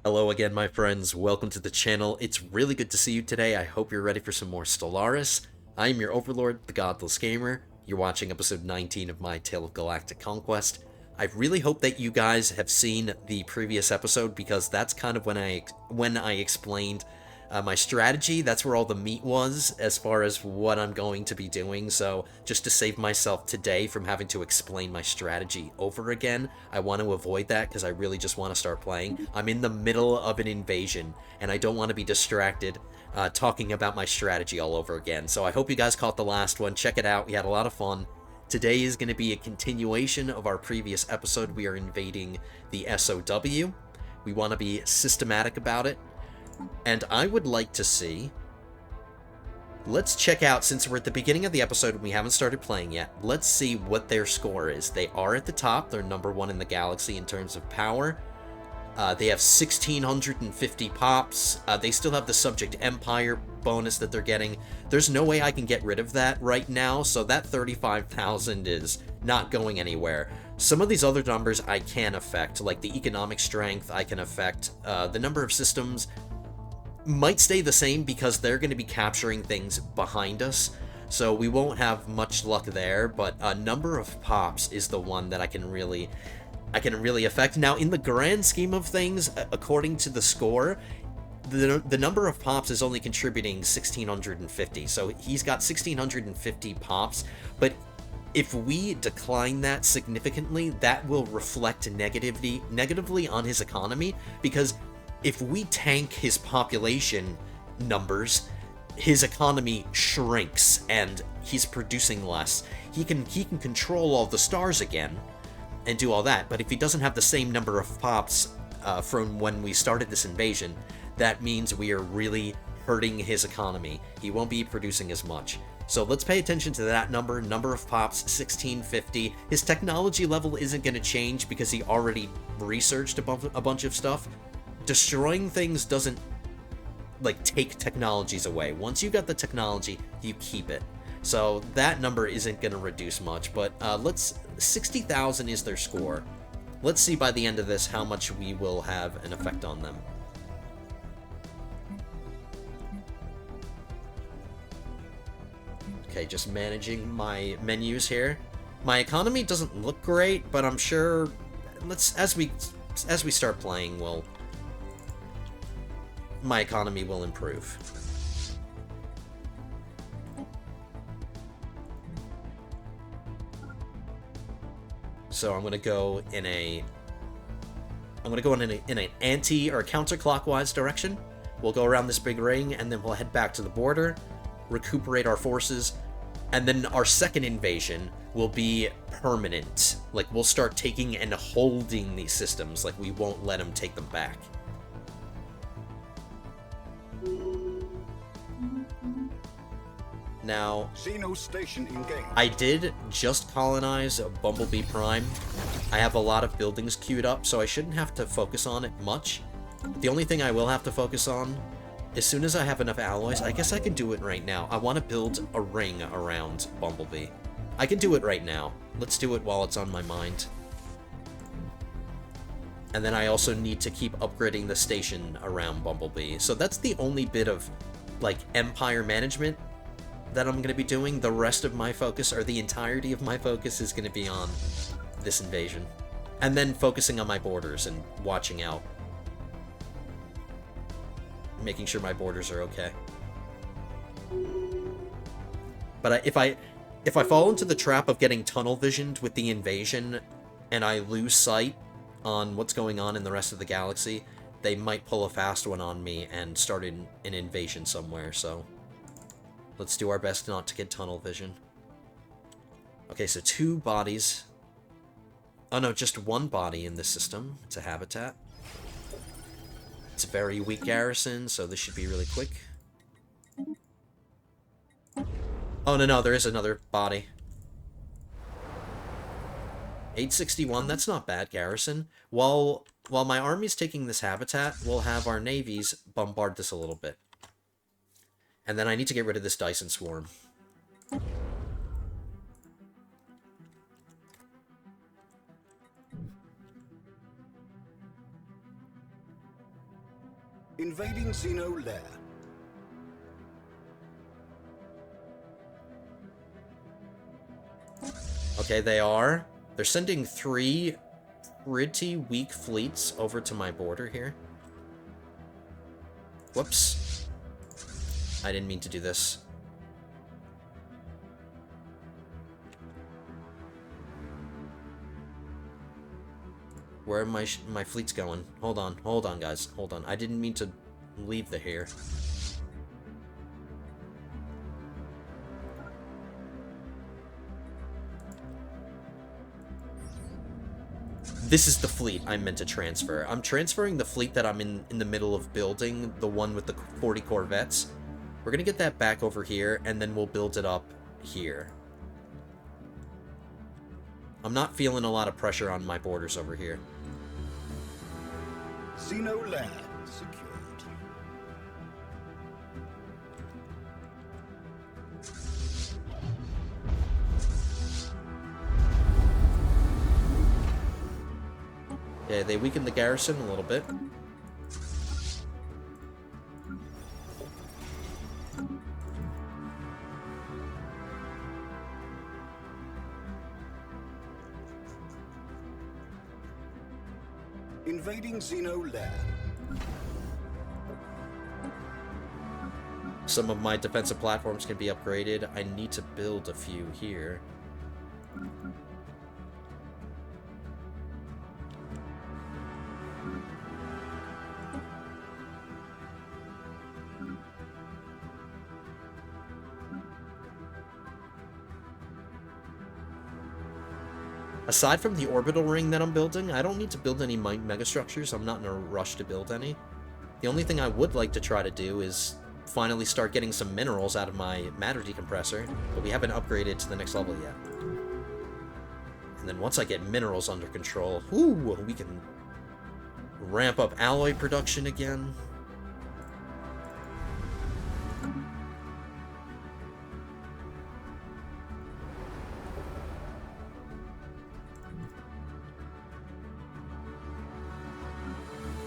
Hello again, my friends. Welcome to the channel. It's really good to see you today. I hope you're ready for some more Stellaris. I am your overlord, the Godless Gamer. You're watching episode 19 of my Tale of Galactic Conquest. I really hope that you guys have seen the previous episode because that's kind of when I explained my strategy. That's where all the meat was as far as what I'm going to be doing. So just to save myself today from having to explain my strategy over again, I want to avoid that because I really just want to start playing. I'm in the middle of an invasion and I don't want to be distracted talking about my strategy all over again. So I hope you guys caught the last one. Check it out. We had a lot of fun. Today is going to be a continuation of our previous episode. We are invading the SOW. We want to be systematic about it. And I would like to see... Let's check out, since we're at the beginning of the episode and we haven't started playing yet, let's see what their score is. They are at the top. They're #1 in the galaxy in terms of power. They have 1,650 pops. They still have the Subject Empire bonus that they're getting. There's no way I can get rid of that right now, so that 35,000 is not going anywhere. Some of these other numbers I can affect, like the economic strength I can affect. The number of systems might stay the same because they're going to be capturing things behind us, so we won't have much luck there, but a number of pops is the one that I can really affect. Now, in the grand scheme of things, according to the score, the number of pops is only contributing 1,650, so he's got 1,650 pops, but if we decline that significantly, that will reflect negatively on his economy, because if we tank his population numbers, his economy shrinks and he's producing less. He can control all the stars again and do all that, but if he doesn't have the same number of pops from when we started this invasion, that means we are really hurting his economy. He won't be producing as much. So let's pay attention to that number of pops, 1,650. His technology level isn't going to change because he already researched a bunch of stuff. Destroying things doesn't, like, take technologies away. Once you got the technology, you keep it. So that number isn't going to reduce much, but 60,000 is their score. Let's see by the end of this how much we will have an effect on them. Okay, just managing my menus here. My economy doesn't look great, but I'm sure as we start playing, my economy will improve. So I'm gonna go in an anti or counterclockwise direction. We'll go around this big ring, and then we'll head back to the border, recuperate our forces, and then our second invasion will be permanent. Like, we'll start taking and holding these systems. Like, we won't let them take them back. Now, station engaged. I did just colonize Bumblebee Prime. I have a lot of buildings queued up, so I shouldn't have to focus on it much. The only thing I will have to focus on, as soon as I have enough alloys, I guess I can do it right now. I want to build a ring around Bumblebee. I can do it right now. Let's do it while it's on my mind. And then I also need to keep upgrading the station around Bumblebee. So that's the only bit of, like, Empire management that I'm going to be doing. The rest of my focus, or the entirety of my focus, is going to be on this invasion. And then focusing on my borders and watching out. Making sure my borders are okay. But if I fall into the trap of getting tunnel visioned with the invasion, and I lose sight on what's going on in the rest of the galaxy, they might pull a fast one on me and start an invasion somewhere, so let's do our best not to get tunnel vision. Okay, so 2 bodies. Oh no, just 1 body in this system. It's a habitat. It's a very weak garrison, so this should be really quick. Oh, no, there is another body. 861, that's not bad, garrison. While my army's taking this habitat, we'll have our navies bombard this a little bit. And then I need to get rid of this Dyson Swarm. Invading Xeno lair. Okay, they are. They're sending 3 pretty weak fleets over to my border here. Whoops. I didn't mean to do this. Where are my fleets going? Hold on, guys. Hold on. I didn't mean to leave the here. This is the fleet I meant to transfer. I'm transferring the fleet that I'm in the middle of building, the one with the 40 corvettes. We're gonna get that back over here, and then we'll build it up here. I'm not feeling a lot of pressure on my borders over here. Xeno lair secured. Yeah, they weakened the garrison a little bit. Invading Xeno lair. Some of my defensive platforms can be upgraded. I need to build a few here. Aside from the orbital ring that I'm building, I don't need to build any megastructures. I'm not in a rush to build any. The only thing I would like to try to do is finally start getting some minerals out of my matter decompressor, but we haven't upgraded to the next level yet. And then once I get minerals under control, ooh, we can ramp up alloy production again.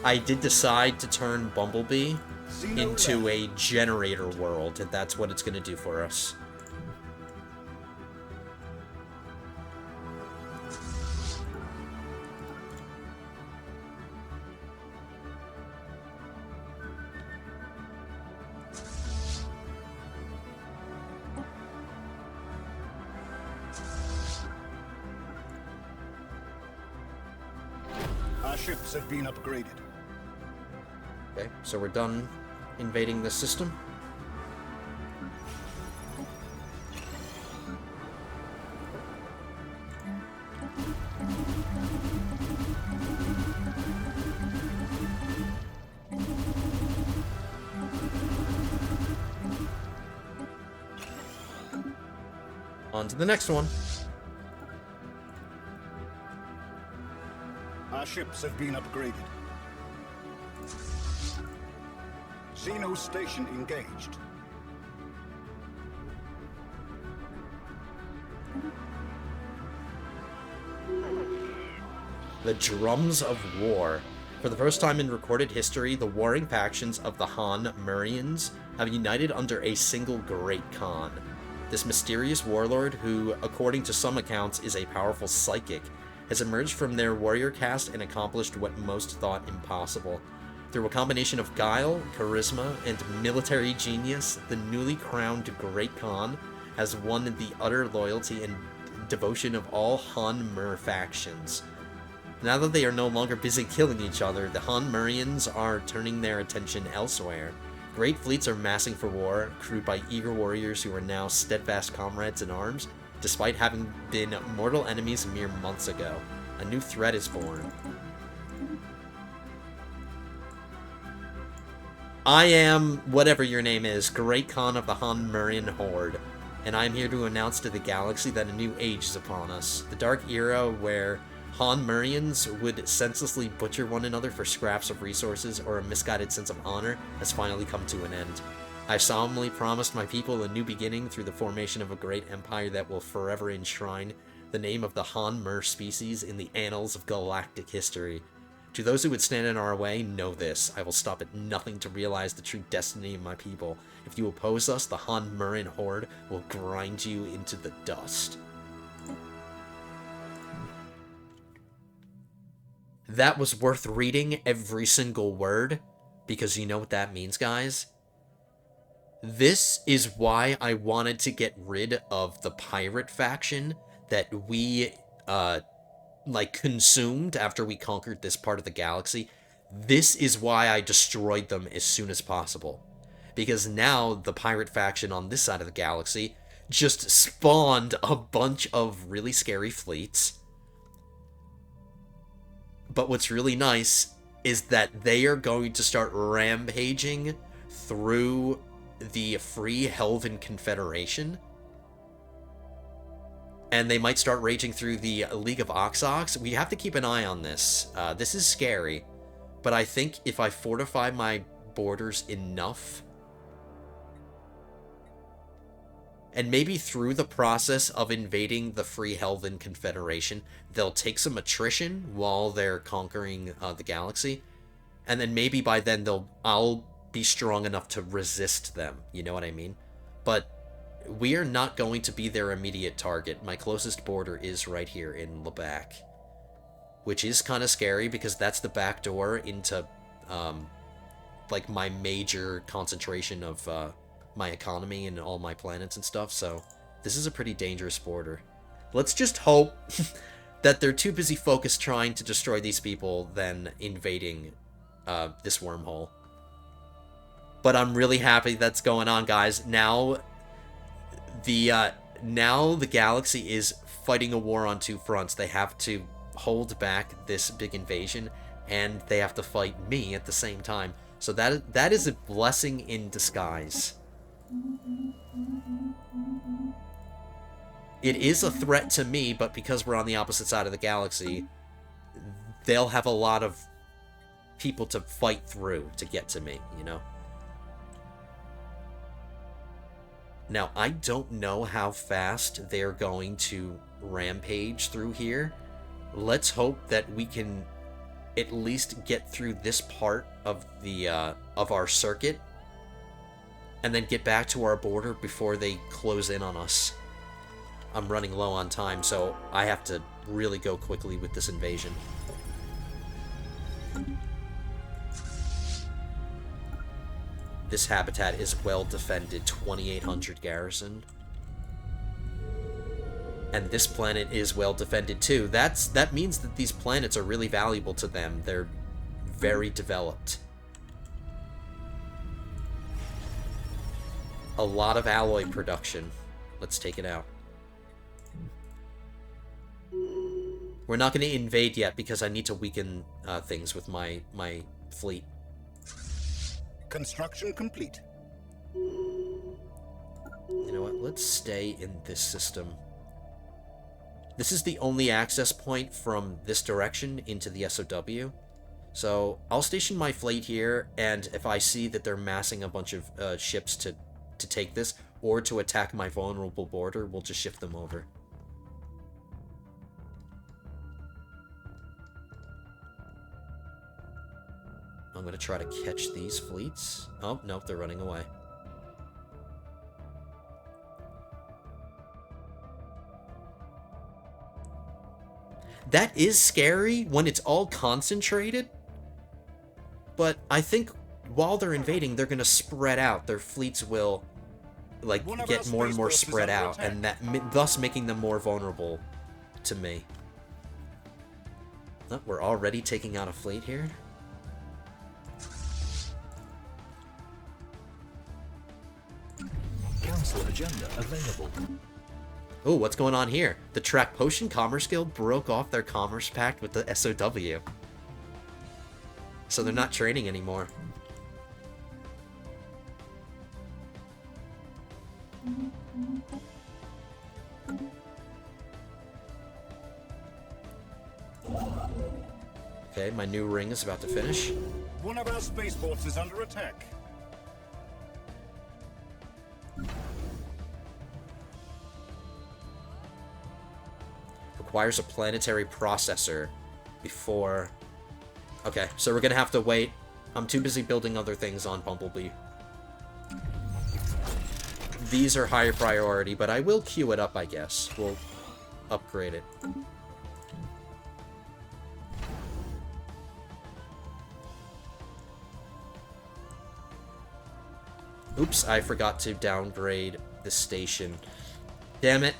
I did decide to turn Bumblebee into a generator world, and that's what it's going to do for us. Our ships have been upgraded. Okay, so we're done invading this system. On to the next one. Our ships have been upgraded. Xeno station engaged. The Drums of War. For the first time in recorded history, the warring factions of the Han Murians have united under a single Great Khan. This mysterious warlord, who, according to some accounts, is a powerful psychic, has emerged from their warrior caste and accomplished what most thought impossible. Through a combination of guile, charisma, and military genius, the newly crowned Great Khan has won the utter loyalty and devotion of all Han Mur factions. Now that they are no longer busy killing each other, the Han Murians are turning their attention elsewhere. Great fleets are massing for war, crewed by eager warriors who are now steadfast comrades in arms, despite having been mortal enemies mere months ago. A new threat is born. I am, whatever your name is, Great Khan of the Han Murian Horde, and I am here to announce to the galaxy that a new age is upon us. The dark era where Han Murians would senselessly butcher one another for scraps of resources or a misguided sense of honor has finally come to an end. I solemnly promised my people a new beginning through the formation of a great empire that will forever enshrine the name of the Han Mur species in the annals of galactic history. To those who would stand in our way, know this. I will stop at nothing to realize the true destiny of my people. If you oppose us, the Han Murin horde will grind you into the dust. That was worth reading every single word, because you know what that means, guys? This is why I wanted to get rid of the pirate faction that we, consumed after we conquered this part of the galaxy. This is why I destroyed them as soon as possible. Because now the pirate faction on this side of the galaxy just spawned a bunch of really scary fleets. But what's really nice is that they are going to start rampaging through the Free Helvan Confederation. And they might start raging through the League of Oxox. We have to keep an eye on this. This is scary. But I think if I fortify my borders enough, and maybe through the process of invading the Free Helvan Confederation, they'll take some attrition while they're conquering the galaxy. And then maybe by then I'll be strong enough to resist them. You know what I mean? But we are not going to be their immediate target. My closest border is right here in Labac, which is kind of scary because that's the back door into, my major concentration of my economy and all my planets and stuff. So this is a pretty dangerous border. Let's just hope that they're too busy focused trying to destroy these people than invading this wormhole. But I'm really happy that's going on, guys. Now the galaxy is fighting a war on two fronts. They have to hold back this big invasion, and they have to fight me at the same time. So that is a blessing in disguise. It is a threat to me, but because we're on the opposite side of the galaxy, they'll have a lot of people to fight through to get to me, you know? Now, I don't know how fast they're going to rampage through here. Let's hope that we can at least get through this part of the of our circuit and then get back to our border before they close in on us. I'm running low on time, so I have to really go quickly with this invasion. This habitat is well defended, 2,800 garrison. And this planet is well defended too. That means that these planets are really valuable to them. They're very developed. A lot of alloy production. Let's take it out. We're not going to invade yet because I need to weaken things with my fleet. Construction complete. You know what? Let's stay in this system. This is the only access point from this direction into the SOW. So I'll station my fleet here, and if I see that they're massing a bunch of ships to take this, or to attack my vulnerable border, we'll just shift them over. I'm going to try to catch these fleets. Oh, nope, they're running away. That is scary when it's all concentrated, but I think while they're invading, they're going to spread out. Their fleets will, get more and more spread out, and thus making them more vulnerable to me. Oh, we're already taking out a fleet here. Council agenda available. Oh, what's going on here? The Track Potion Commerce Guild broke off their commerce pact with the SOW. So they're not trading anymore. Okay, my new ring is about to finish. One of our spaceports is under attack. Requires a planetary processor before Okay, so we're gonna have to wait. I'm too busy building other things on Bumblebee. These are higher priority, but I will queue it up, I guess. We'll upgrade it. Oops, I forgot to downgrade the station. Damn it.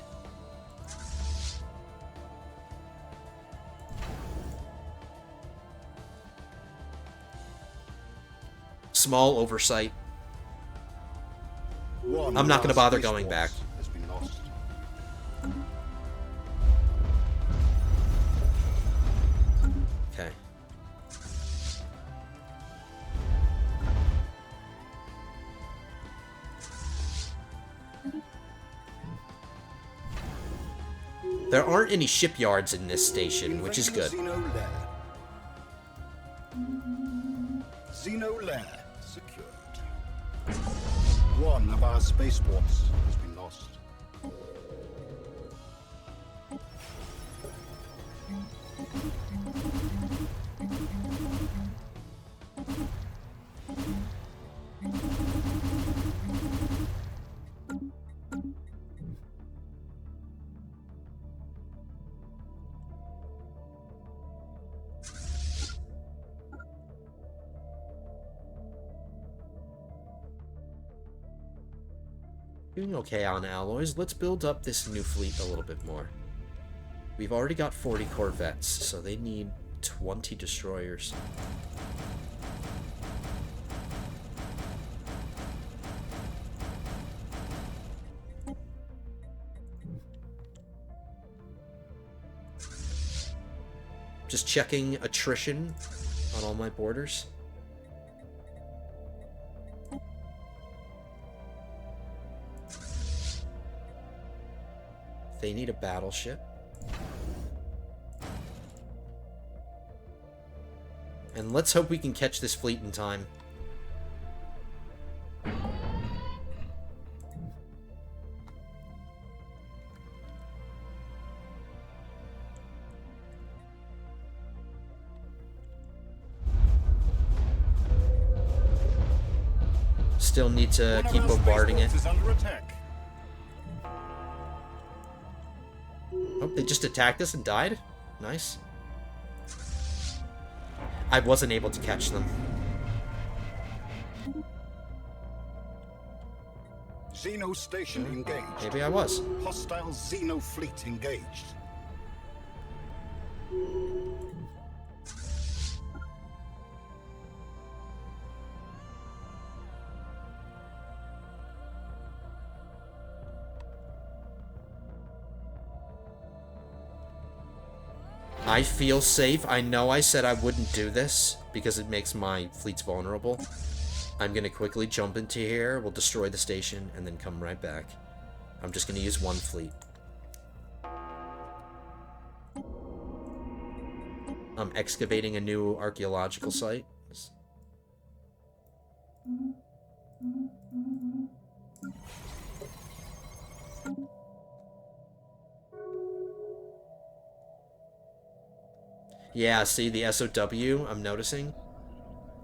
Small oversight. I'm not going to bother going back. Okay. There aren't any shipyards in this station, which is good. Xeno lair secured. One of our spaceports has been lost. Doing okay on alloys. Let's build up this new fleet a little bit more. We've already got 40 corvettes, so they need 20 destroyers. Just checking attrition on all my borders. They need a battleship. And let's hope we can catch this fleet in time. Still need to keep bombarding it. Oh, they just attacked us and died? Nice. I wasn't able to catch them. Xeno station engaged. Maybe I was. Hostile Xeno fleet engaged. I feel safe. I know I said I wouldn't do this because it makes my fleets vulnerable. I'm going to quickly jump into here. We'll destroy the station and then come right back. I'm just going to use one fleet. I'm excavating a new archaeological site. Yeah, see the SOW I'm noticing?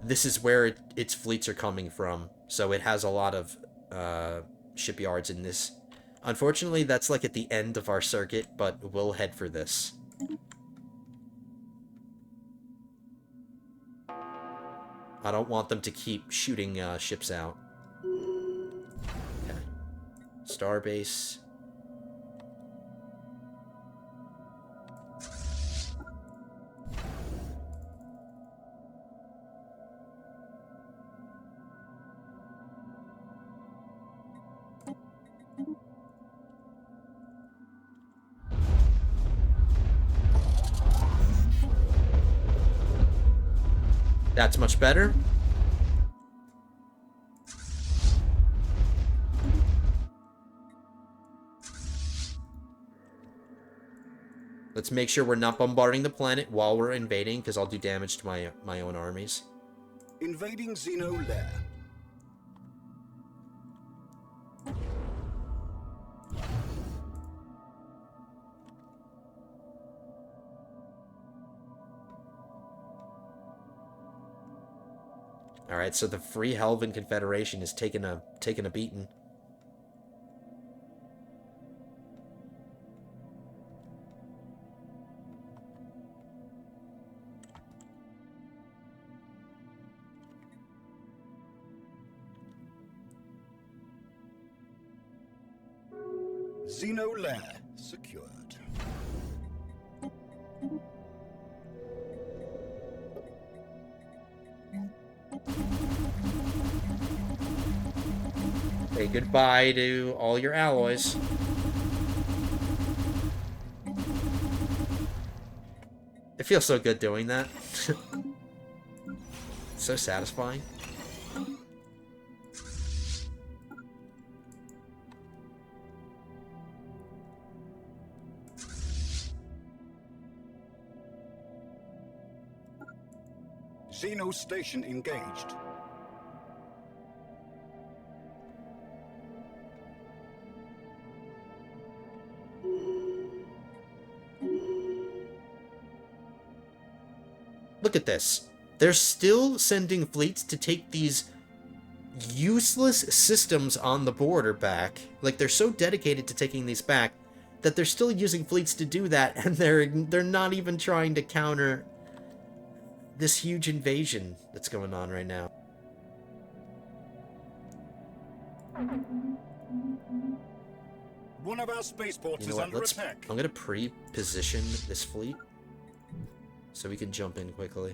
This is where its fleets are coming from. So it has a lot of shipyards in this. Unfortunately, that's like at the end of our circuit, but we'll head for this. I don't want them to keep shooting ships out. Okay. Starbase. That's much better. Let's make sure we're not bombarding the planet while we're invading, because I'll do damage to my own armies. Invading Xeno lair. Alright, so the Free Helvan Confederation is taking a beating. Xeno lair secured. Say goodbye to all your alloys. It feels so good doing that. So satisfying. Xeno station engaged. Look at this. They're still sending fleets to take these useless systems on the border back. Like, they're so dedicated to taking these back that they're still using fleets to do that, and they're not even trying to counter this huge invasion that's going on right now. One of our spaceports You know is what? under attack. I'm gonna pre-position this fleet so we can jump in quickly.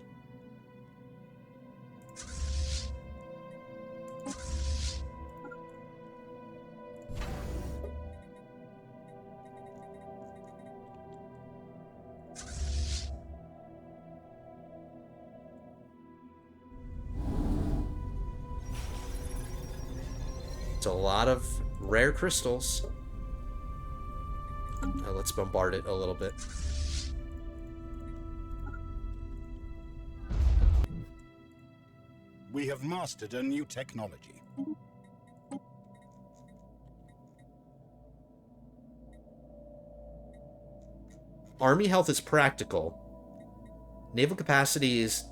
It's a lot of rare crystals. Let's bombard it a little bit. We have mastered a new technology. Army health is practical. Naval capacity is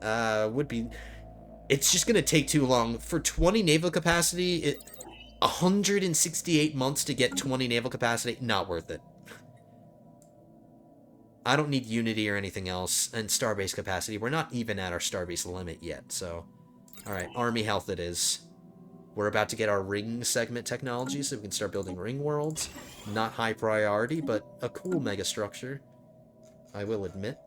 would be. It's just gonna take too long. For 20 naval capacity, 168 months to get 20 naval capacity, not worth it. I don't need Unity or anything else, and starbase capacity. We're not even at our starbase limit yet, so... Alright, Army health it is. We're about to get our ring segment technology, so we can start building ring worlds. Not high priority, but a cool megastructure, I will admit.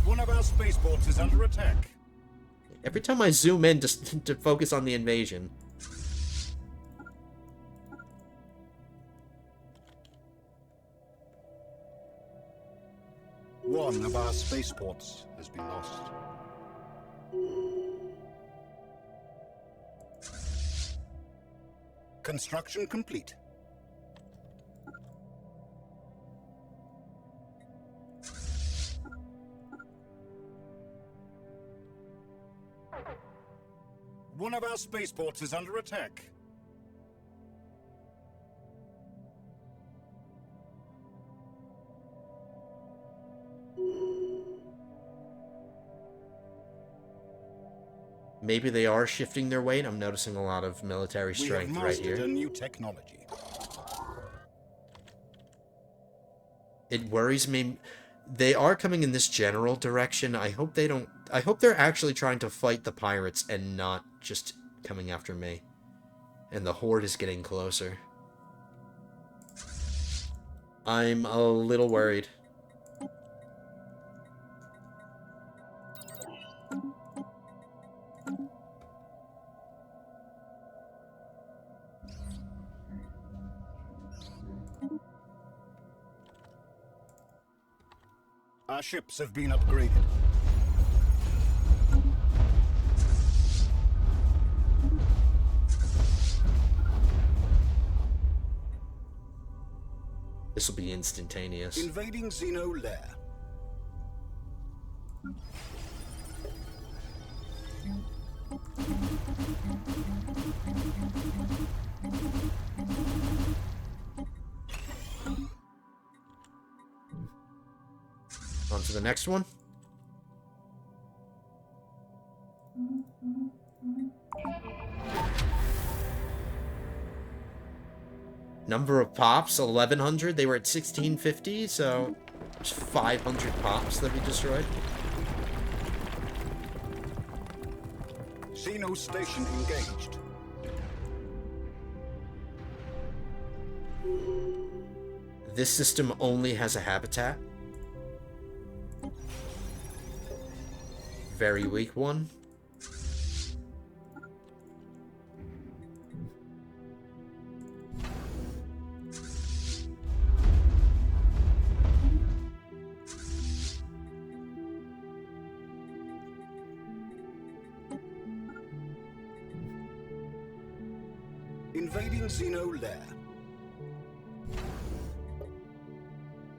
One of our spaceports is under attack. Every time I zoom in just to focus on the invasion. One of our spaceports has been lost. Construction complete. One of our spaceports is under attack. Maybe they are shifting their weight. I'm noticing a lot of military strength right here. We have mastered a new technology. It worries me. They are coming in this general direction. I hope they don't... I hope they're actually trying to fight the pirates and not just coming after me. And the horde is getting closer. I'm a little worried. Our ships have been upgraded. This will be instantaneous. Invading Xeno lair. On to the next one. Number of pops, 1,100. They were at 1,650, so there's 500 pops that we destroyed. Xeno station engaged. This system only has a habitat. Very weak one. Invading Xeno lair.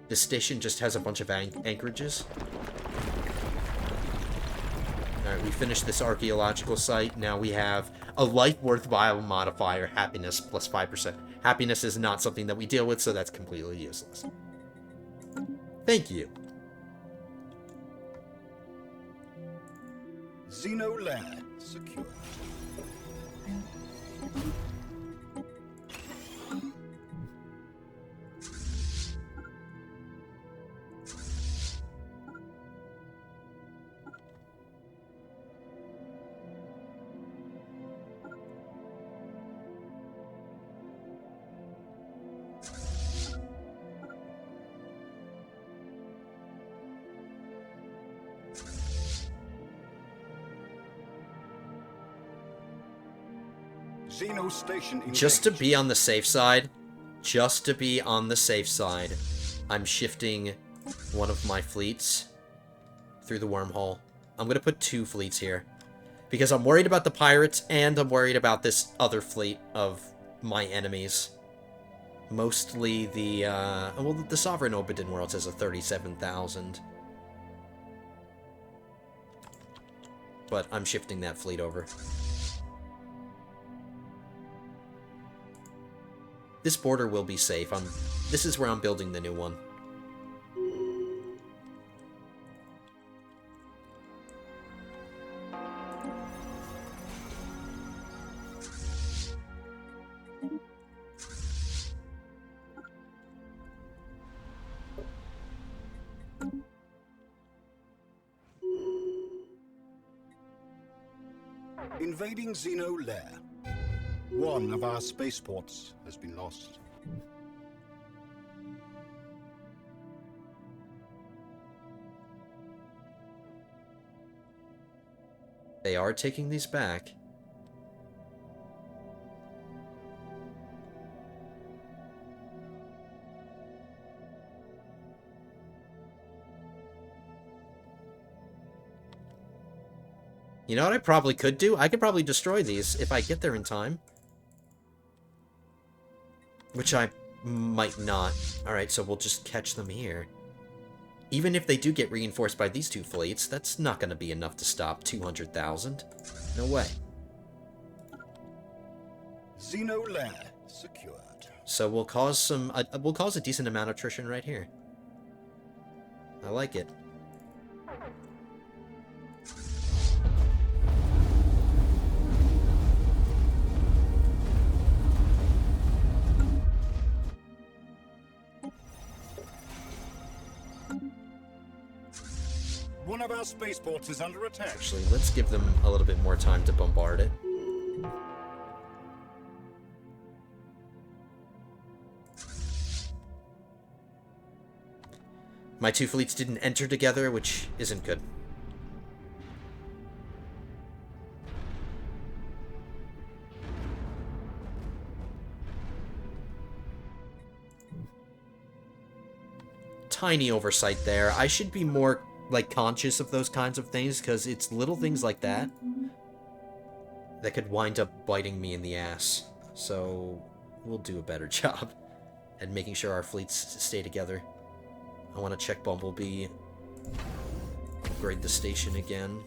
This station just has a bunch of anchorages. Alright, we finished this archaeological site. Now we have a life worthwhile modifier, happiness, plus 5%. Happiness is not something that we deal with, so that's completely useless. Thank you. Xeno lair secured. Xeno station engaged. Just to be on the safe side, I'm shifting one of my fleets through the wormhole. I'm going to put 2 fleets here, because I'm worried about the pirates, and I'm worried about this other fleet of my enemies. Mostly the, well, the Sovereign Obsidian Worlds has a 37,000. But I'm shifting that fleet over. This border will be safe. This is where I'm building the new one. Invading Xeno lair. One of our spaceports has been lost. They are taking these back. You know what I probably could do? I could probably destroy these if I get there in time. Which I might not. Alright, so we'll just catch them here. Even if they do get reinforced by these 2 fleets, that's not going to be enough to stop 200,000. No way. Xeno lair secured. So we'll cause some... we'll cause a decent amount of attrition right here. I like it. One of our spaceports is under attack. Actually, let's give them a little bit more time to bombard it. My 2 fleets didn't enter together, which isn't good. Tiny oversight there. I should be more, like, conscious of those kinds of things, because it's little things like that that could wind up biting me in the ass. So we'll do a better job at making sure our fleets stay together. I want to check Bumblebee. Upgrade the station again.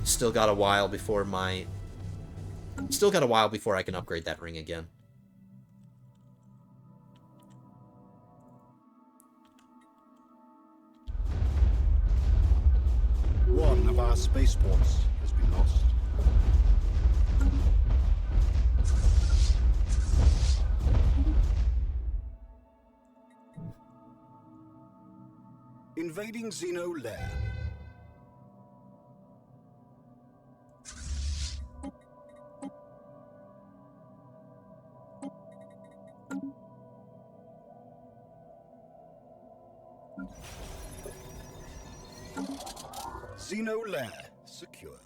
Still got a while before I can upgrade that ring again. our spaceports has been lost. Invading Xeno lair. Xeno lair secured.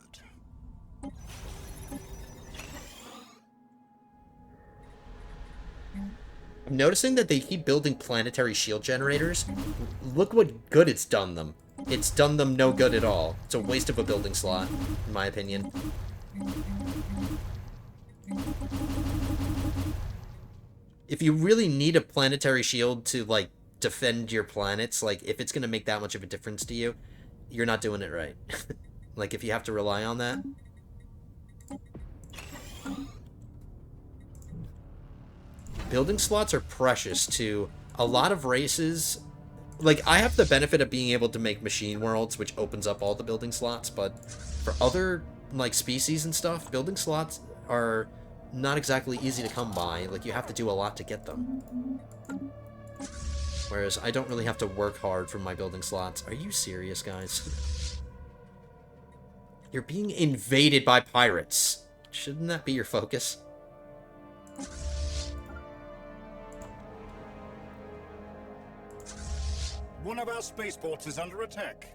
I'm noticing that they keep building planetary shield generators. Look what good it's done them. It's done them no good at all. It's a waste of a building slot, in my opinion. If you really need a planetary shield to, like, defend your planets, like, if it's gonna make that much of a difference to you, you're not doing it right. Like, if you have to rely on that. Building slots are precious to a lot of races. Like, I have the benefit of being able to make machine worlds, which opens up all the building slots, but for other, like, species and stuff, building slots are not exactly easy to come by. Like, you have to do a lot to get them. Whereas I don't really have to work hard for my building slots. Are you serious, guys? You're being invaded by pirates. Shouldn't that be your focus? One of our spaceports is under attack.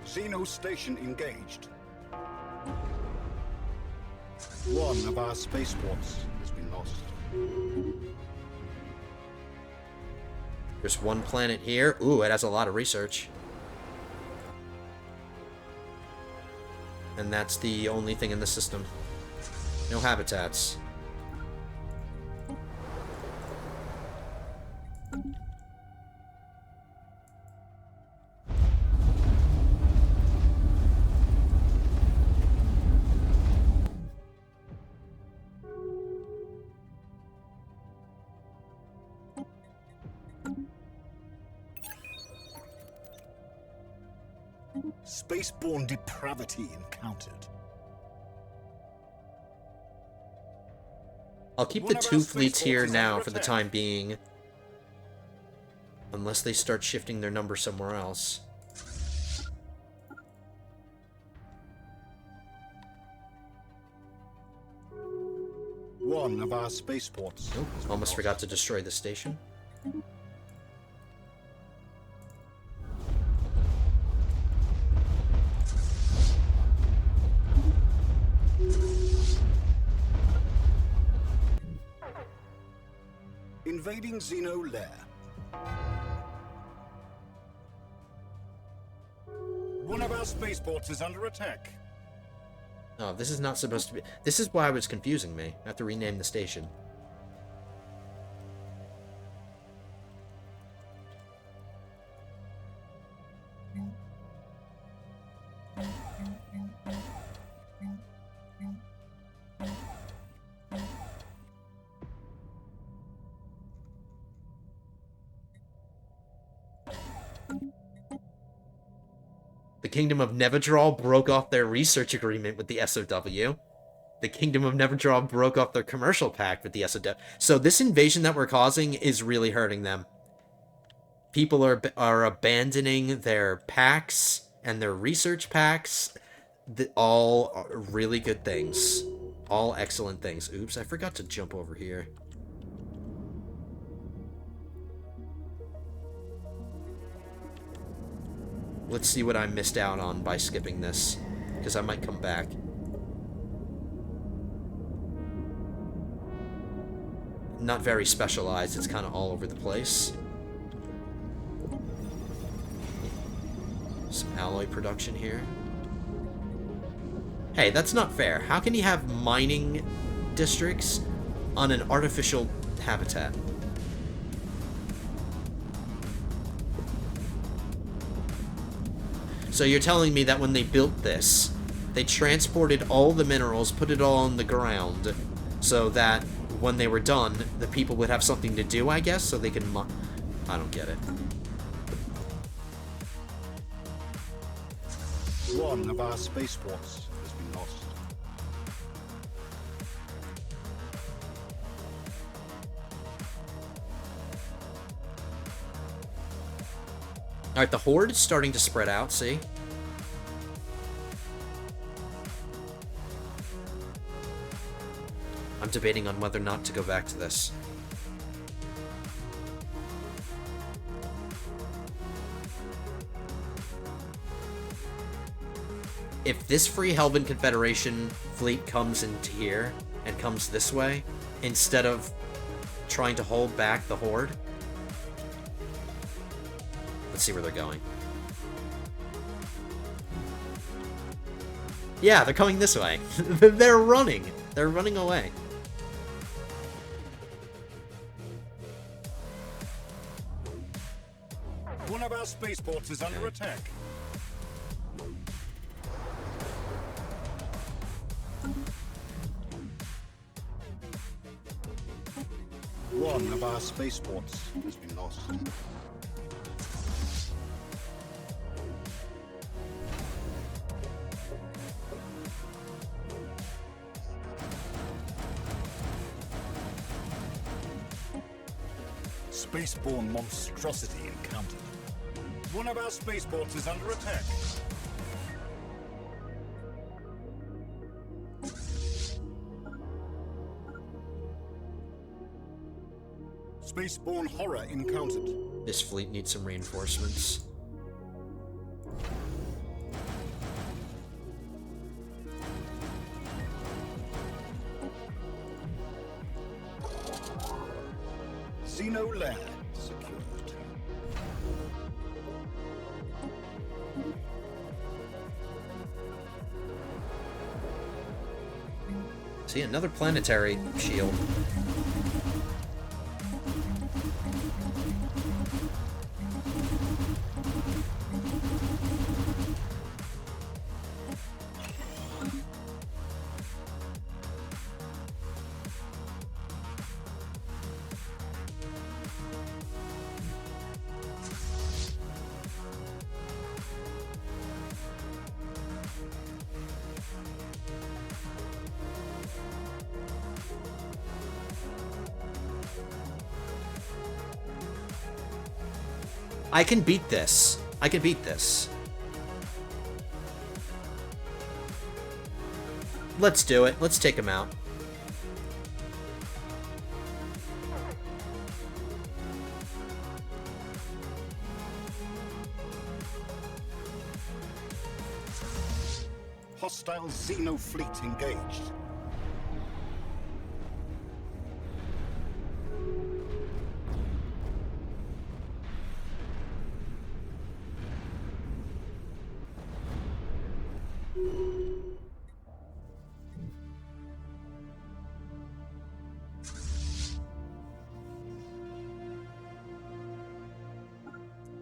Xeno station engaged. One of our spaceports has been lost. There's one planet here. Ooh, it has a lot of research. And that's the only thing in the system. No habitats. Spaceborne depravity encountered. I'll keep the two fleets here now for the time being. Unless they start shifting their number somewhere else. One of our spaceports. Nope, almost forgot to destroy the station. Invading Xeno lair. One of our spaceports is under attack. Oh, this is not supposed to be... This is why it was confusing me. I have to rename the station. The Kingdom of Nevedral broke off their research agreement with the SOW. The Kingdom of Nevedral broke off their commercial pact with the SOW. So this invasion that we're causing is really hurting them. People are abandoning their pacts and their research pacts. All are really good things. All excellent things. Oops, I forgot to jump over here. Let's see what I missed out on by skipping this, because I might come back. Not very specialized, it's kind of all over the place. Some alloy production here. Hey, that's not fair. How can you have mining districts on an artificial habitat? So you're telling me that when they built this, they transported all the minerals, put it all on the ground, so that when they were done, the people would have something to do, I guess, so they can I don't get it. One of our spaceports has been lost. Alright, the horde is starting to spread out, see? I'm debating on whether or not to go back to this. If this Free Helvan Confederation fleet comes into here and comes this way, instead of trying to hold back the horde, let's see where they're going. Yeah, they're coming this way. They're running. They're running away. One of our spaceports is under attack. One of our spaceports has been lost. Spaceborne monstrosity encountered. One of our spaceports is under attack. Spaceborne horror encountered. This fleet needs some reinforcements. Xeno lair secured. See, another planetary shield. I can beat this. I can beat this. Let's do it. Let's take him out. Hostile Xeno fleet engaged.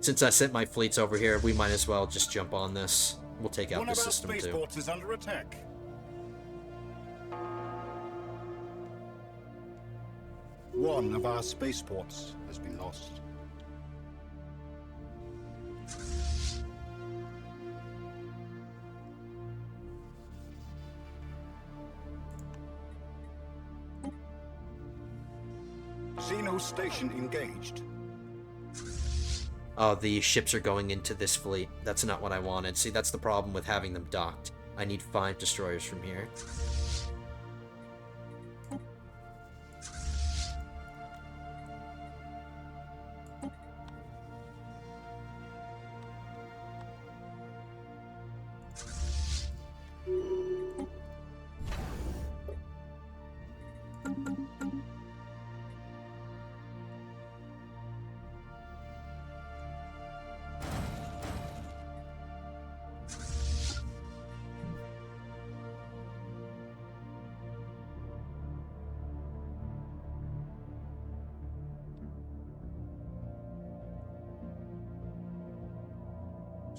Since I sent my fleets over here, we might as well just jump on this. We'll take out One this of our system too. spaceports is under attack. One of our spaceports has been lost. Xeno station engaged. Oh, the ships are going into this fleet. That's not what I wanted. See, that's the problem with having them docked. I need 5 destroyers from here.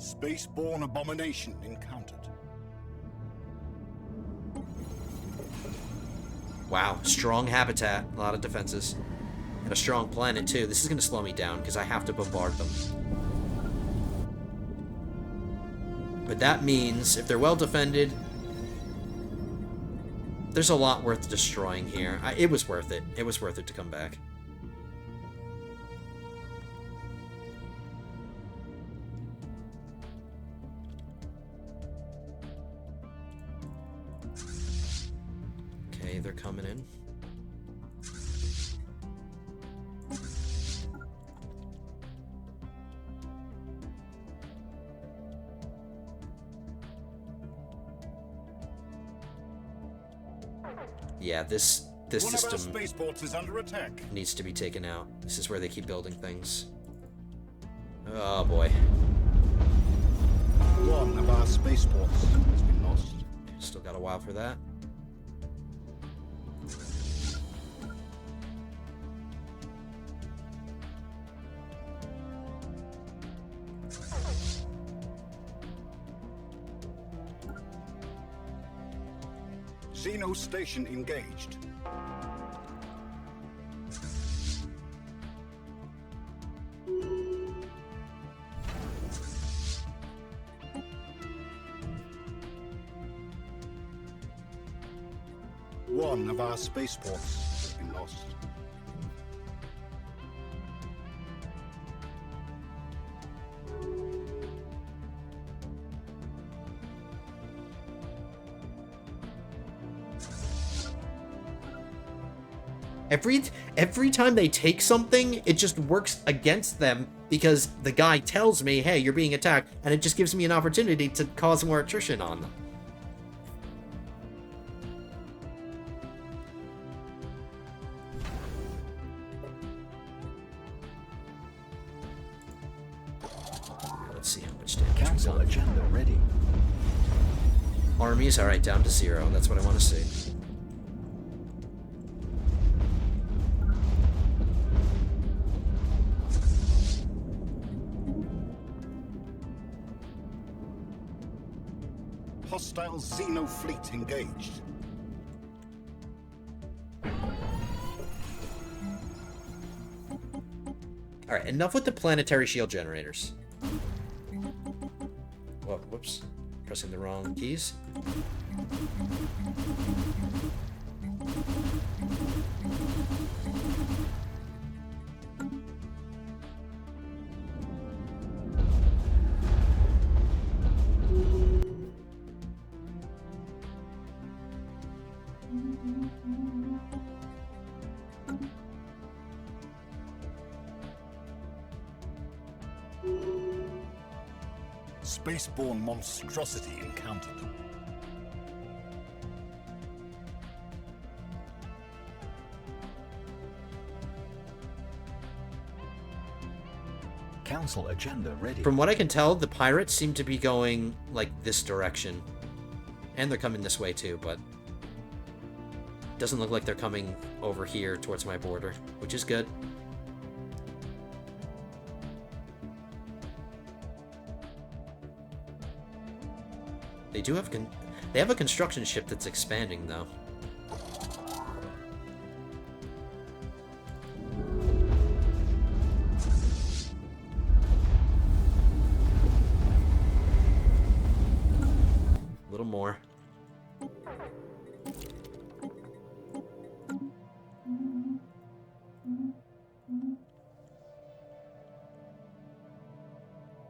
Spaceborne abomination encountered. Wow, strong habitat, a lot of defenses. And a strong planet, too. This is going to slow me down, because I have to bombard them. But that means, if they're well defended, there's a lot worth destroying here. It was worth it. It was worth it to come back. Okay, they're coming in. Yeah, this system One of our spaceports is under attack. needs to be taken out. This is where they keep building things. Oh boy. One of our spaceports has been lost. Still got a while for that. Xeno station engaged. One of our spaceports has been lost. Every time they take something, it just works against them because the guy tells me, hey, you're being attacked, and it just gives me an opportunity to cause more attrition on them. Let's see how much damage we Council got. agenda ready. Armies, alright, down to 0. That's what I want to see. Hostile Xeno fleet engaged. Alright, enough with the planetary shield generators. Whoa, whoops. Pressing the wrong keys. Spaceborne monstrosity encountered. Council agenda ready. From what I can tell, the pirates seem to be going, like, this direction. And they're coming this way, too, but... doesn't look like they're coming over here towards my border, which is good. They do have they have a construction ship that's expanding, though. A little more.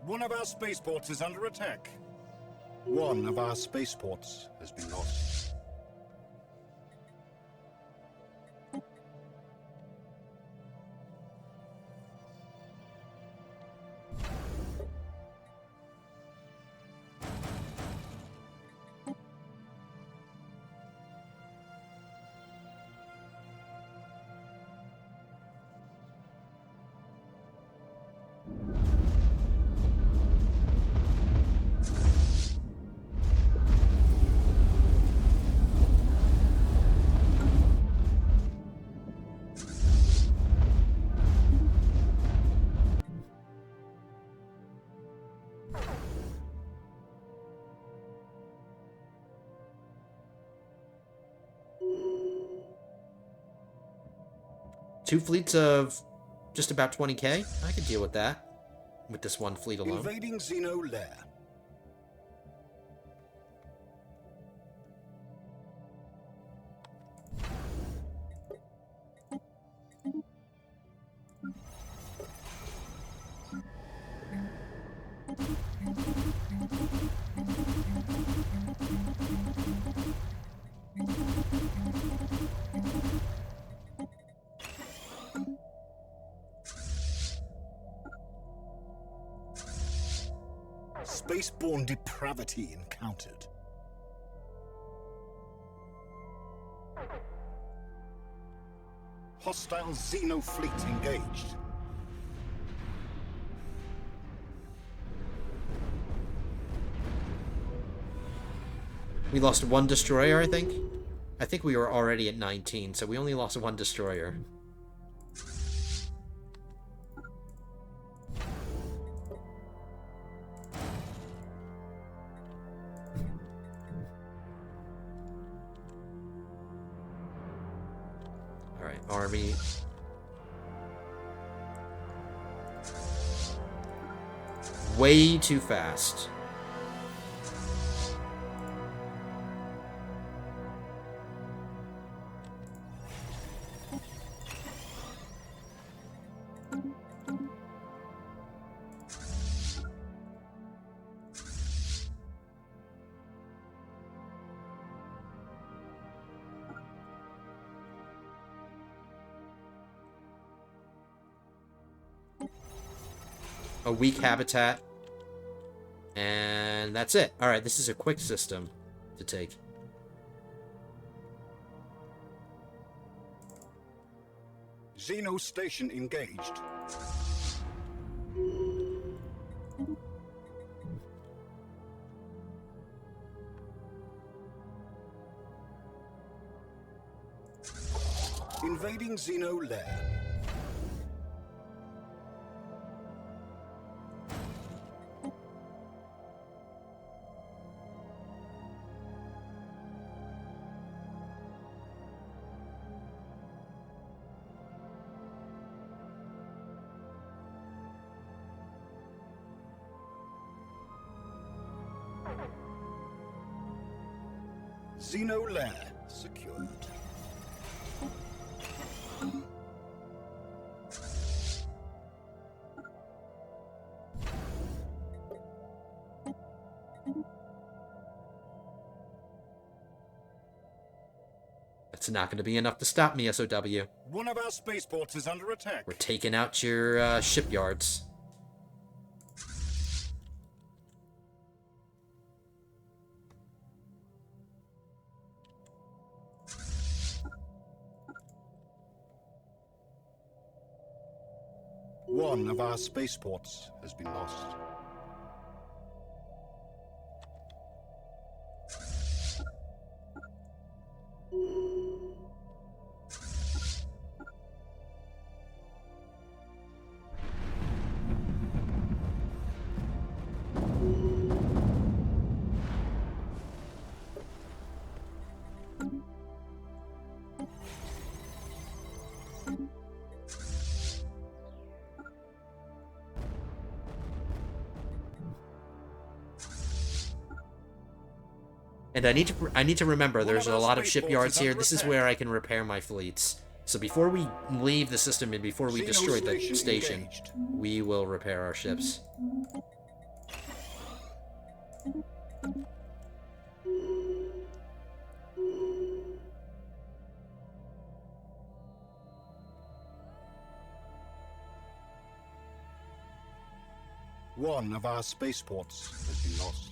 One of our spaceports is under attack. One of our spaceports has been lost. 2 fleets of just about 20k. I could deal with that. With this 1 fleet alone. Invading Xeno lair. Spaceborne depravity encountered. Hostile Xeno fleet engaged. We lost 1 destroyer, I think. I think we were already at 19, so we only lost 1 destroyer. Alright, army. Way too fast. A weak habitat. And that's it. Alright, this is a quick system to take. Xeno station engaged. Invading Xeno lair. Xeno lair secured. That's not going to be enough to stop me, SOW. One of our spaceports is under attack. We're taking out your shipyards. One of our spaceports has been lost. And I need to remember there's a lot of shipyards here. This is where I can repair my fleets. So before we leave the system and before we destroy the station, we will repair our ships. One of our spaceports has been lost.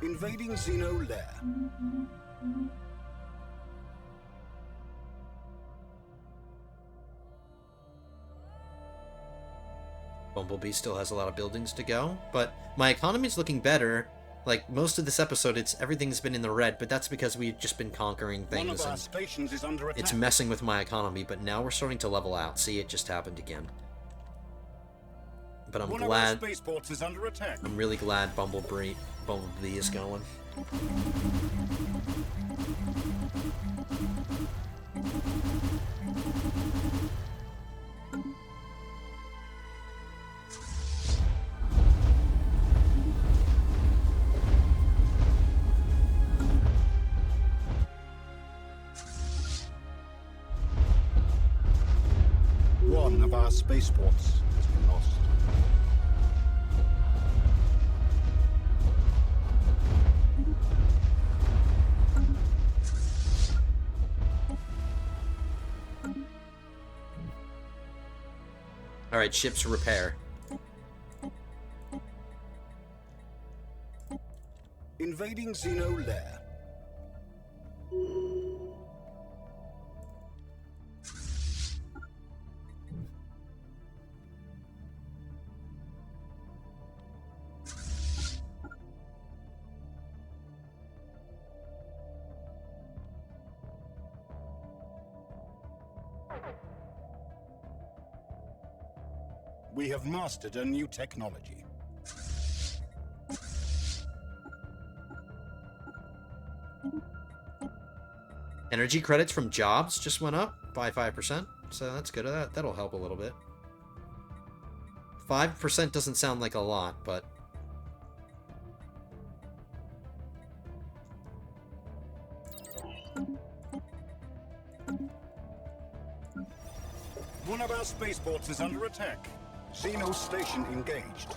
Invading Xeno lair. Bumblebee still has a lot of buildings to go, but my economy's looking better. Like, most of this episode, everything's been in the red, but that's because we've just been conquering One things, of our and stations is under attack. it's messing with my economy, but now we're starting to level out. See, it just happened again. But I'm One glad... of our spaceports is under attack. I'm really glad Bumblebee is going. One of our spaceports has been lost. Alright, ships repair. Invading Xeno lair. We have mastered a new technology. Energy credits from jobs just went up by 5%, so that's good. That'll help a little bit. 5% doesn't sound like a lot, but... One of our spaceports is under attack. Xeno station engaged.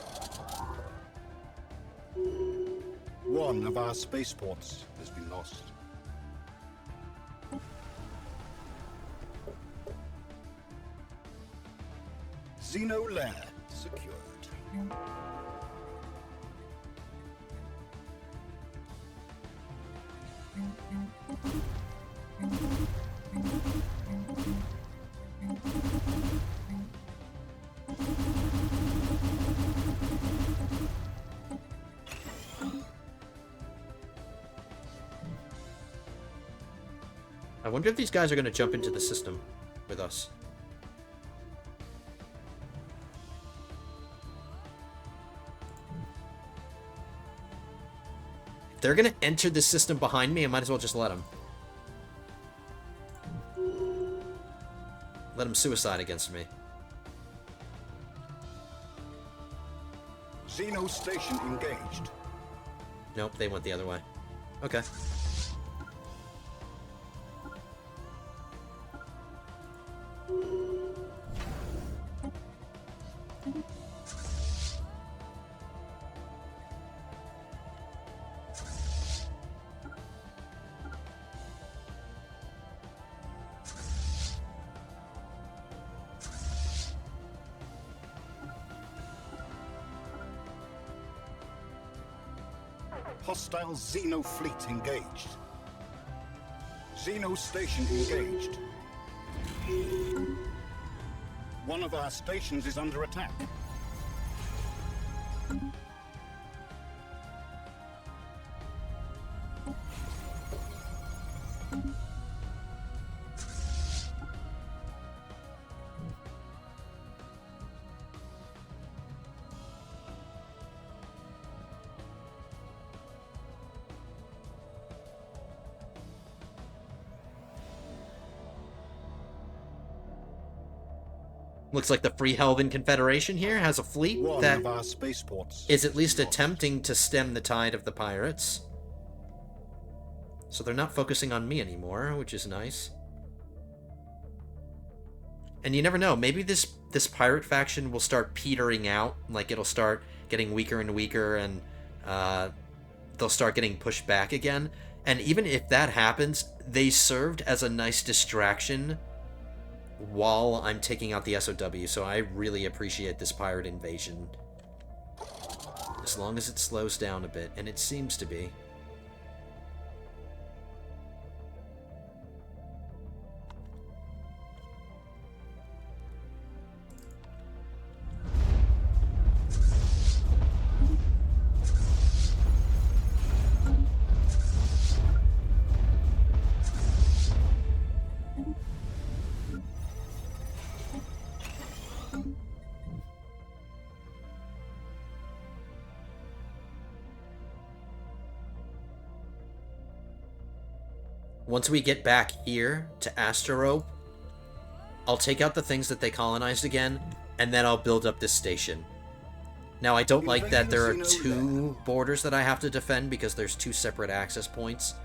One of our spaceports has been lost. Xeno lair secured. I wonder if these guys are going to jump into the system with us. If they're going to enter the system behind me, I might as well just let them. Let them suicide against me. Xeno station engaged. Nope, they went the other way. Okay. Hostile Xeno fleet engaged. Xeno station engaged. One of our stations is under attack. Looks like the Free Helven Confederation here has a fleet One that of our spaceports is at least attempting to stem the tide of the pirates. So they're not focusing on me anymore, which is nice. And you never know, maybe this pirate faction will start petering out, like it'll start getting weaker and weaker, and they'll start getting pushed back again. And even if that happens, they served as a nice distraction while I'm taking out the SOW, so I really appreciate this pirate invasion. As long as it slows down a bit, and it seems to be. once we get back here to Asterope, I'll take out the things that they colonized again, and then I'll build up this station. Now, I don't like that there are two borders that I have to defend because there's two separate access points.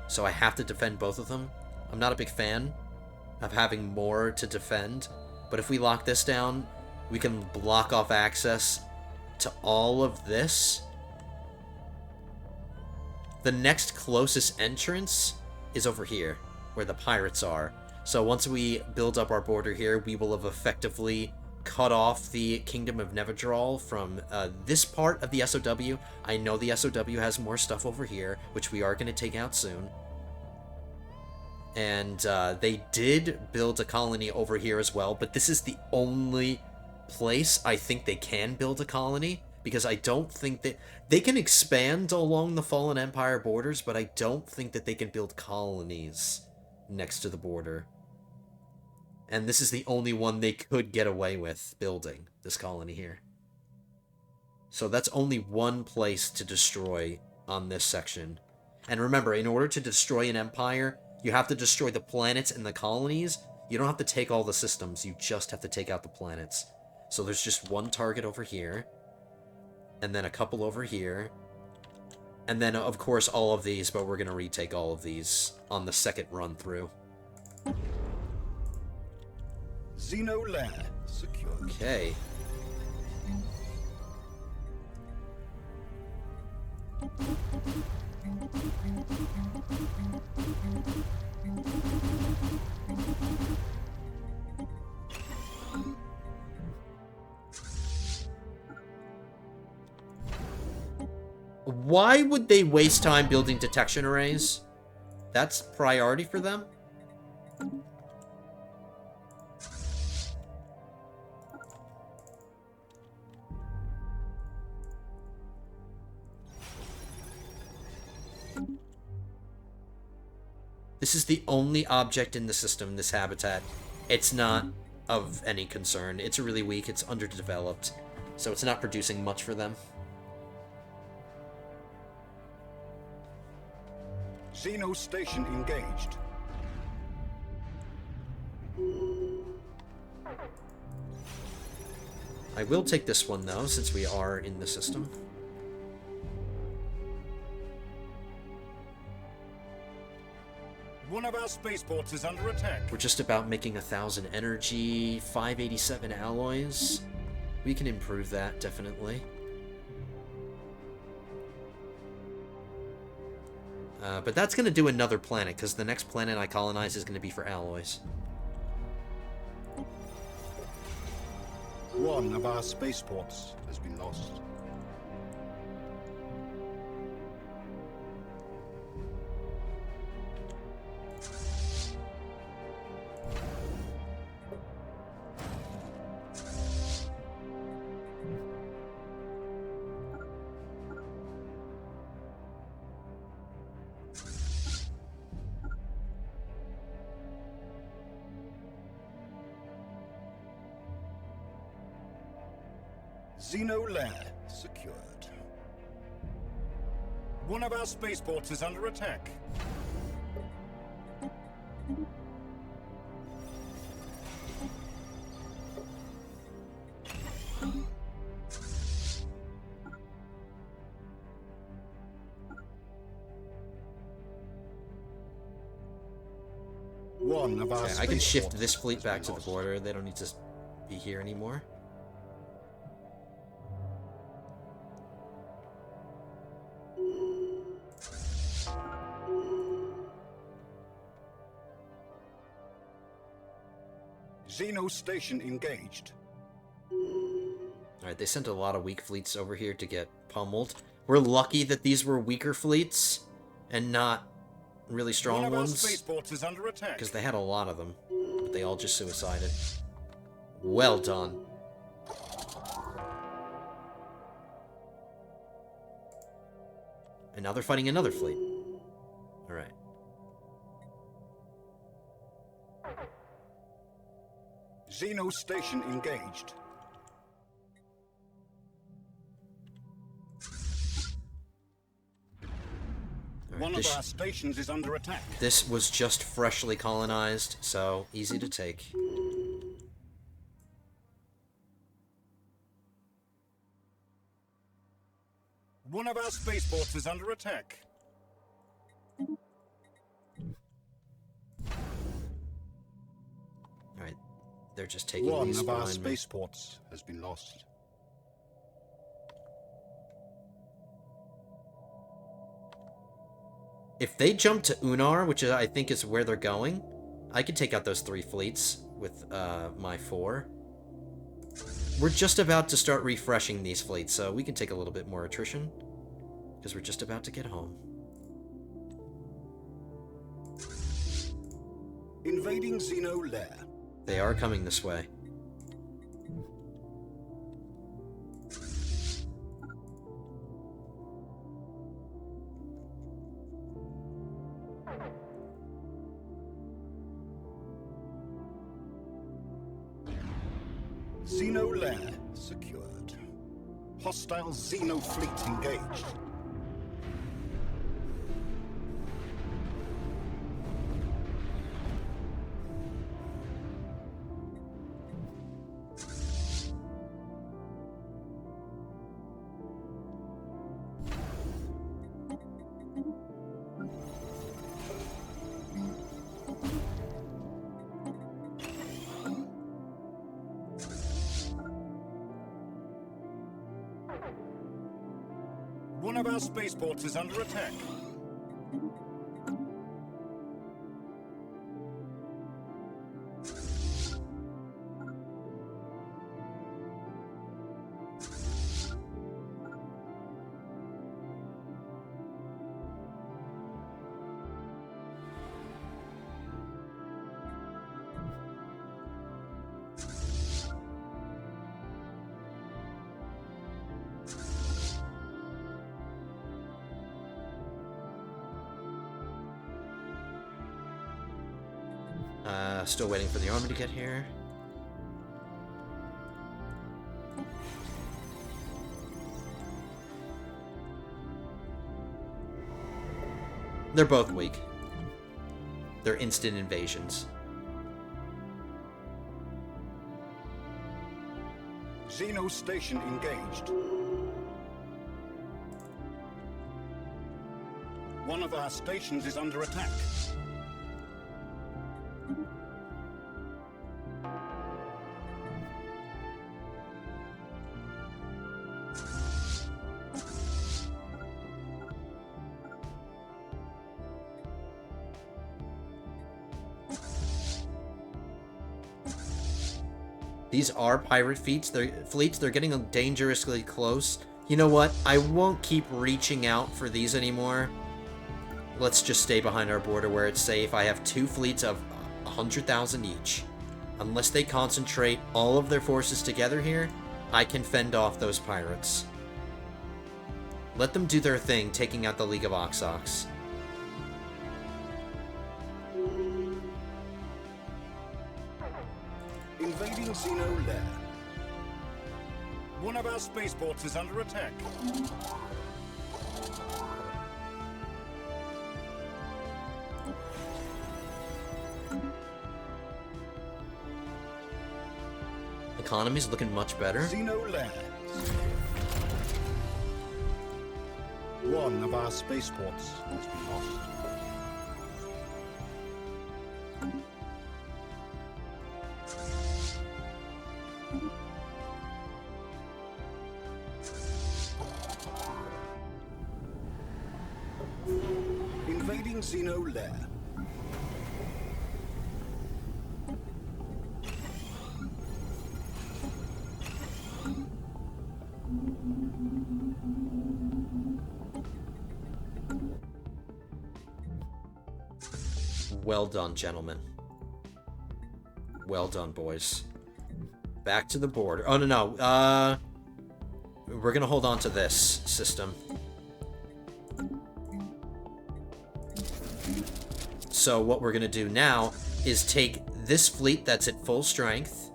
So I have to defend both of them. I'm not a big fan of having more to defend, but if we lock this down, we can block off access to all of this. The next closest entrance is over here, where the pirates are. So once we build up our border here, we will have effectively cut off the Kingdom of Nevidral from this part of the SOW. I know the SOW has more stuff over here, which we are going to take out soon. And they did build a colony over here as well, but this is the only place I think they can build a colony, because I don't think that they can expand along the Fallen Empire borders, but I don't think that they can build colonies next to the border. And this is the only one they could get away with building, this colony here. So that's only one place to destroy on this section. And remember, in order to destroy an empire, you have to destroy the planets and the colonies. You don't have to take all the systems, you just have to take out the planets. So there's just one target over here, and then a couple over here, and then, of course, all of these, but we're going to retake all of these on the second run through. Xeno lair secured. Okay. Why would they waste time building detection arrays? That's priority for them? This is the only object in the system, this habitat. It's not of any concern. It's really weak, it's underdeveloped, so it's not producing much for them. Xeno station engaged. I will take this one, though, since we are in the system. One of our spaceports is under attack. We're just about making 1,000 energy, 587 alloys. We can improve that, definitely. But that's going to do another planet, because the next planet I colonize is going to be for alloys. One of our spaceports has been lost. Xeno lair secured. One of our spaceports is under attack. One of our Okay, I can shift spaceports this fleet has back been to the lost. border. They don't need to be here anymore. Xeno station engaged. Alright, they sent a lot of weak fleets over here to get pummeled. We're lucky that these were weaker fleets and not really strong One of our ones, spaceports is under attack. because they had a lot of them, but they all just suicided. Well done. And now they're fighting another fleet. Alright. Xeno station engaged. One of our stations is under attack. This was just freshly colonized, so easy to take. One of our spaceports is under attack. Alright, they're just taking One these of our behind me. spaceports has been lost. If they jump to Unar, which I think is where they're going, I could take out those 3 fleets with my 4. We're just about to start refreshing these fleets, so we can take a little bit more attrition, because we're just about to get home. Invading Xeno lair. They are coming this way. Xeno lair secured. Hostile Xeno fleet engaged. One of our spaceports is under attack. Still waiting for the army to get here. They're both weak. They're instant invasions. Xeno station engaged. One of our stations is under attack. These are pirate fleets. They're getting dangerously close. You know what? I won't keep reaching out for these anymore. Let's just stay behind our border where it's safe. I have 2 fleets of 100,000 each. Unless they concentrate all of their forces together here, I can fend off those pirates. Let them do their thing, taking out the League of Oxox. Invading Xeno lair. One of our spaceports is under attack. Economy's looking much better. Xeno lair. One of our spaceports has been lost. Invading Xeno lair. Well done, gentlemen. Well done, boys. Back to the border. Oh, no. We're gonna hold on to this system. So what we're gonna do now is take this fleet that's at full strength.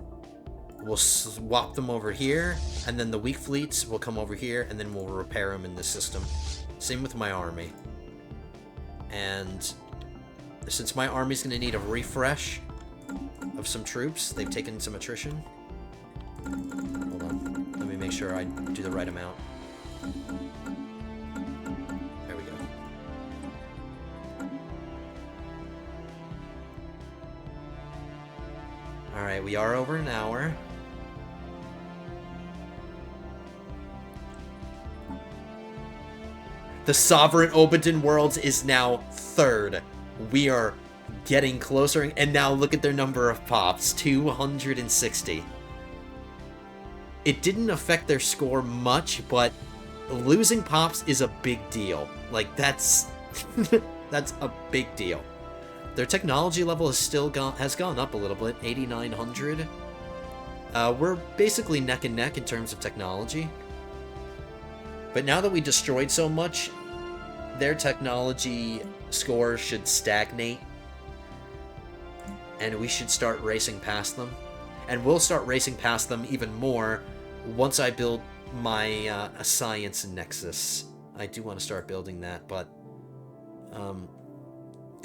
We'll swap them over here, and then the weak fleets will come over here, and then we'll repair them in this system. Same with my army. And since my army's going to need a refresh of some troops, they've taken some attrition. Hold on. Let me make sure I do the right amount. There we go. Alright, we are over an hour. The Sovereign Obedin Worlds is now 3rd. We are getting closer, and now look at their number of pops, 260. It didn't affect their score much, but losing pops is a big deal. Like, that's that's a big deal. Their technology level has gone up a little bit, 8,900. We're basically neck and neck in terms of technology. But now that we destroyed so much, their technology score should stagnate. And we should start racing past them. And we'll start racing past them even more once I build my science nexus. I do want to start building that, but...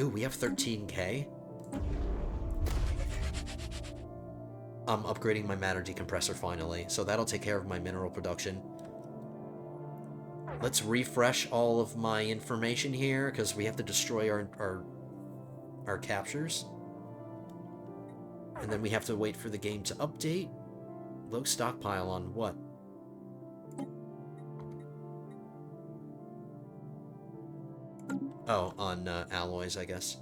Ooh, we have 13k. I'm upgrading my matter decompressor finally, so that'll take care of my mineral production. Let's refresh all of my information here, because we have to destroy our captures. And then we have to wait for the game to update. Low stockpile on what? Oh, on alloys, I guess.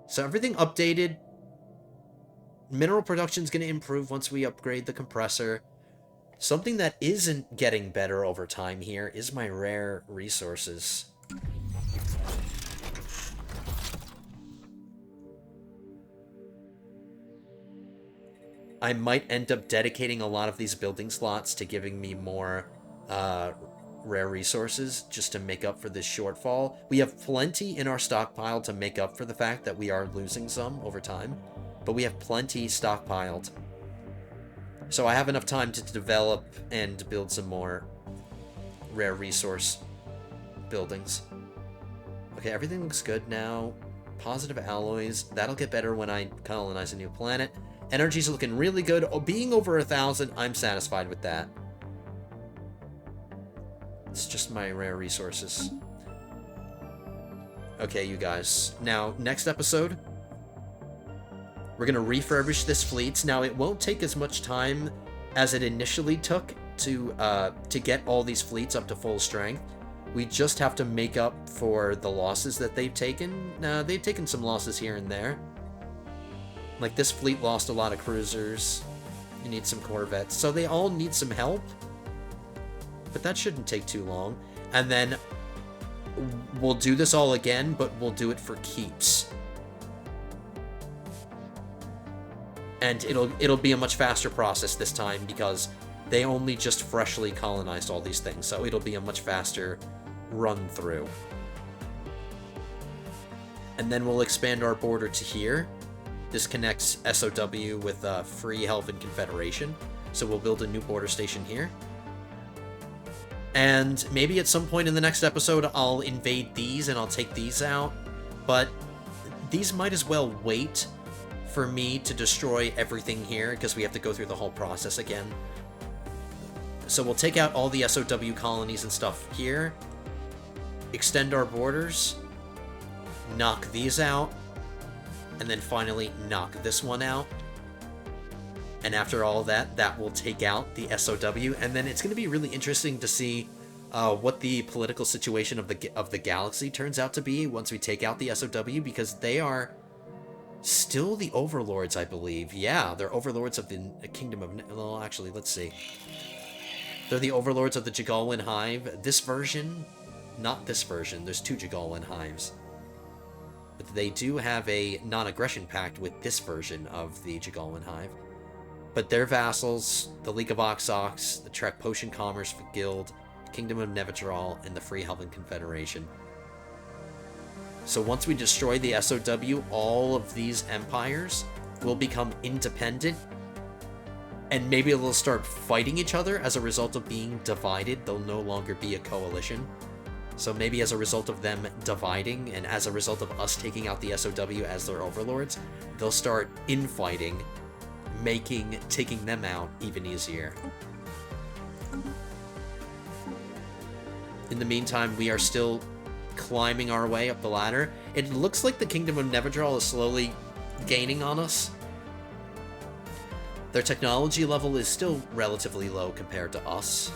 So everything updated. Mineral production is going to improve once we upgrade the compressor. Something that isn't getting better over time here is my rare resources. I might end up dedicating a lot of these building slots to giving me more rare resources just to make up for this shortfall. We have plenty in our stockpile to make up for the fact that we are losing some over time, but we have plenty stockpiled. So I have enough time to develop and build some more rare resource buildings. Okay, everything looks good now. Positive alloys. That'll get better when I colonize a new planet. Energy's looking really good. Oh, being over 1,000, I'm satisfied with that. It's just my rare resources. Okay, you guys. Now, next episode, we're going to refurbish this fleet. Now, it won't take as much time as it initially took to get all these fleets up to full strength. We just have to make up for the losses that they've taken. They've taken some losses here and there. Like, this fleet lost a lot of cruisers. You need some corvettes. So they all need some help. But that shouldn't take too long. And then we'll do this all again, but we'll do it for keeps. And it'll be a much faster process this time because they only just freshly colonized all these things. So it'll be a much faster run through. And then we'll expand our border to here. This connects SOW with Free Helven Confederation. So we'll build a new border station here. And maybe at some point in the next episode, I'll invade these and I'll take these out. But these might as well wait for me to destroy everything here, because we have to go through the whole process again. So we'll take out all the SOW colonies and stuff here. Extend our borders. Knock these out. And then finally knock this one out. And after all that, that will take out the SOW. And then it's going to be really interesting to see what the political situation of the galaxy turns out to be once we take out the SOW, because they are still the overlords, I believe. Yeah, they're overlords of the Kingdom of... Well, actually, let's see. They're the overlords of the Jagalwan Hive. This version, not this version. There's 2 Jagalwan Hives. But they do have a non-aggression pact with this version of the Jagalwan Hive. But their vassals, the League of Oxox, the Trek Potion Commerce Guild, Kingdom of Nevitral, and the Free Helven Confederation. So once we destroy the SOW, all of these empires will become independent And maybe they'll start fighting each other as a result of being divided. They'll no longer be a coalition. So maybe as a result of them dividing, and as a result of us taking out the SOW as their overlords, they'll start infighting, making taking them out even easier. In the meantime, we are still climbing our way up the ladder. It looks like the Kingdom of Neverdral is slowly gaining on us. Their technology level is still relatively low compared to us.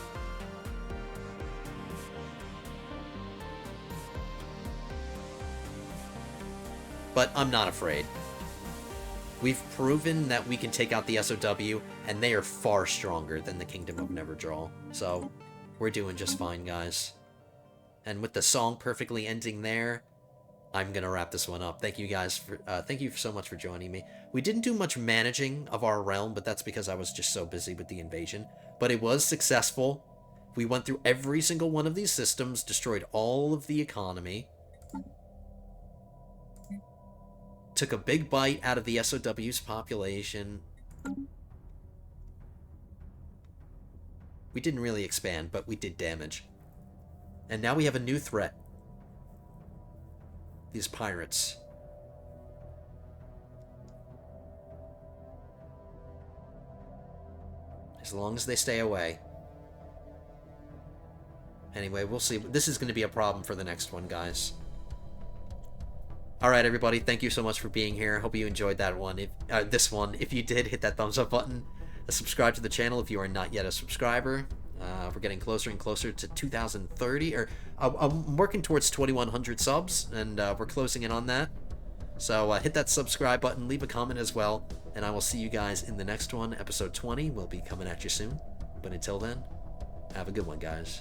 But I'm not afraid. We've proven that we can take out the SOW, and they are far stronger than the Kingdom of Neverdral. So, we're doing just fine, guys. And with the song perfectly ending there, I'm gonna wrap this one up. Thank you guys for, thank you so much for joining me. We didn't do much managing of our realm, but that's because I was just so busy with the invasion. But it was successful. We went through every single one of these systems, destroyed all of the economy. Took a big bite out of the SOW's population. We didn't really expand, but we did damage. And now we have a new threat. These pirates. As long as they stay away. Anyway, we'll see. This is going to be a problem for the next one, guys. Alright, everybody, thank you so much for being here. Hope you enjoyed that one. This one. If you did, hit that thumbs up button. Subscribe to the channel if you are not yet a subscriber. We're getting closer and closer to 2030, or I'm working towards 2100 subs, and we're closing in on that. So hit that subscribe button, leave a comment as well, and I will see you guys in the next one. Episode 20 will be coming at you soon. But until then, have a good one, guys.